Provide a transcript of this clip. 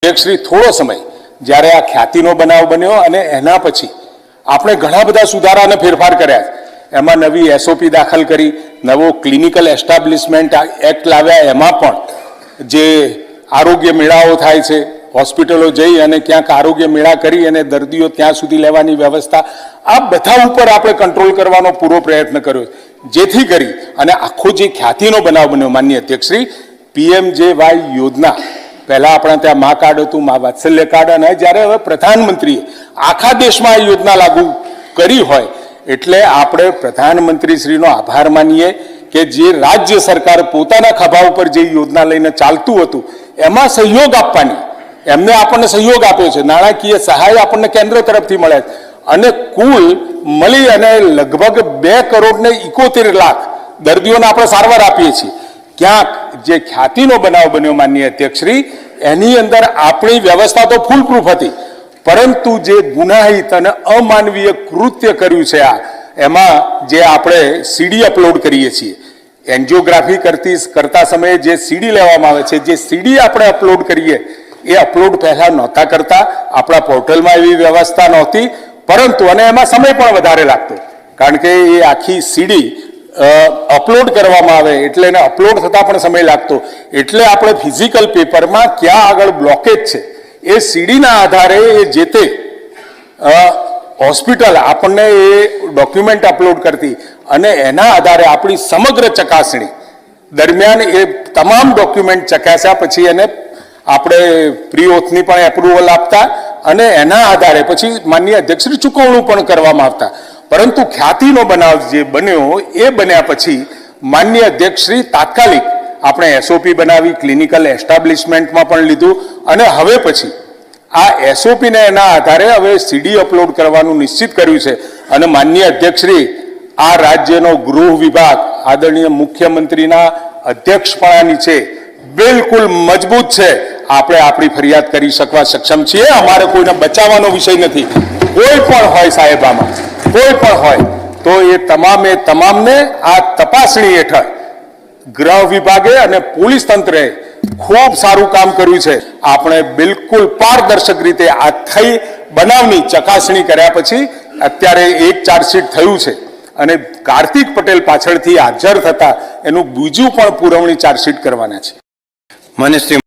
શ્રી થોડો સમય જ્યારે આ ખ્યાતિનો બનાવ બન્યો અને એના પછી આપણે ઘણા બધા સુધારા અને ફેરફાર કર્યા છે। એમાં નવી એસઓપી દાખલ કરી, નવો ક્લિનિકલ એસ્ટાબ્લિશમેન્ટ એક્ટ લાવ્યા, એમાં પણ જે આરોગ્ય મેળાઓ થાય છે, હોસ્પિટલો જઈ અને ક્યાંક આરોગ્ય મેળા કરી અને દર્દીઓ ત્યાં સુધી લેવાની વ્યવસ્થા, આ બધા ઉપર આપણે કંટ્રોલ કરવાનો પૂરો પ્રયત્ન કર્યો, જેથી કરી અને આખો જે ખ્યાતિનો બનાવ બન્યો માનનીય અધ્યક્ષશ્રી, PMJY યોજના પહેલા આપણા ત્યાં મા કાર્ડ હતું, મા વાત્સલ્ય કાર્ડ, અને જ્યારે હવે પ્રધાનમંત્રીએ આખા દેશમાં આ યોજના લાગુ કરી હોય એટલે આપણે પ્રધાનમંત્રીશ્રીનો આભાર માનીએ કે જે રાજ્ય સરકાર પોતાના ખભા ઉપર જે યોજના લઈને ચાલતું હતું એમાં સહયોગ આપવાની, એમને આપણને સહયોગ આપ્યો છે, નાણાકીય સહાય આપણને કેન્દ્ર તરફથી મળે છે અને કુલ મળી અને લગભગ 2,71,00,000 દર્દીઓને આપણે સારવાર આપીએ છીએ। ક્યાંક જે ખ્યાતિનો બનાવ બન્યો માનનીય અધ્યક્ષશ્રી, એની અંદર આપણી વ્યવસ્થા તો ફૂલ પ્રૂફ હતી, પરંતુ જે ગુનાહિત અને અમાનવીય કૃત્ય કર્યું છે એમાં જે આપણે સીડી અપલોડ કરીએ છીએ, એન્જિયોગ્રાફી કરતા સમયે જે સીડી લેવામાં આવે છે, જે સીડી આપણે અપલોડ કરીએ એ અપલોડ પહેલા નહોતા કરતા, આપણા પોર્ટલમાં એવી વ્યવસ્થા નહોતી, પરંતુ અને એમાં સમય પણ વધારે લાગતો, કારણ કે એ આખી સીડી અપલોડ કરવામાં આવે એટલે એને અપલોડ થતાં પણ સમય લાગતો, એટલે આપણે ફિઝિકલ પેપરમાં ક્યાં આગળ બ્લોકેજ છે એ સીડીના આધારે એ જે તે હોસ્પિટલ આપણને એ ડોક્યુમેન્ટ અપલોડ કરતી અને એના આધારે આપણી સમગ્ર ચકાસણી દરમિયાન એ તમામ ડોક્યુમેન્ટ ચકાસ્યા પછી એને આપણે પ્રી ઓથની પણ એપ્રુવલ આપતા અને એના આધારે પછી માનનીય અધ્યક્ષશ્રી ચૂકવણું પણ કરવામાં આવતા। પરંતુ ખ્યાતિનો બનાવ જે બન્યો એ બન્યા પછી માનનીય અધ્યક્ષશ્રી તાત્કાલિક આપણે એસઓપી બનાવી, ક્લિનિકલ એસ્ટાબ્લિશમેન્ટમાં પણ લીધું અને હવે પછી આ એસઓપીને એના આધારે હવે સીડી અપલોડ કરવાનું નિશ્ચિત કર્યું છે અને માનનીય અધ્યક્ષશ્રી આ રાજ્યનો ગૃહ વિભાગ આદરણીય મુખ્યમંત્રીના અધ્યક્ષપણા નીચે બિલકુલ મજબૂત છે, આપણે આપણી ફરિયાદ કરી શકવા સક્ષમ છીએ, અમારે કોઈને બચાવવાનો વિષય નથી। કોઈ પણ હોય સાહેબ, આમાં કોઈ પણ હોય તો એ તમામને આ તપાસણી હેઠળ ગૃહ વિભાગે અને પોલીસ તંત્રએ ખૂબ સારું કામ કર્યું છે। આપણે બિલકુલ પારદર્શક રીતે આ થઈ બનાવની ચકાસણી કર્યા પછી અત્યારે એક ચાર્જશીટ થયું છે અને કાર્તિક પટેલ પાછળથી હાજર થતા એનું બીજું પણ પુરવણી ચાર્જશીટ કરવાના છે। માન્ય શ્રી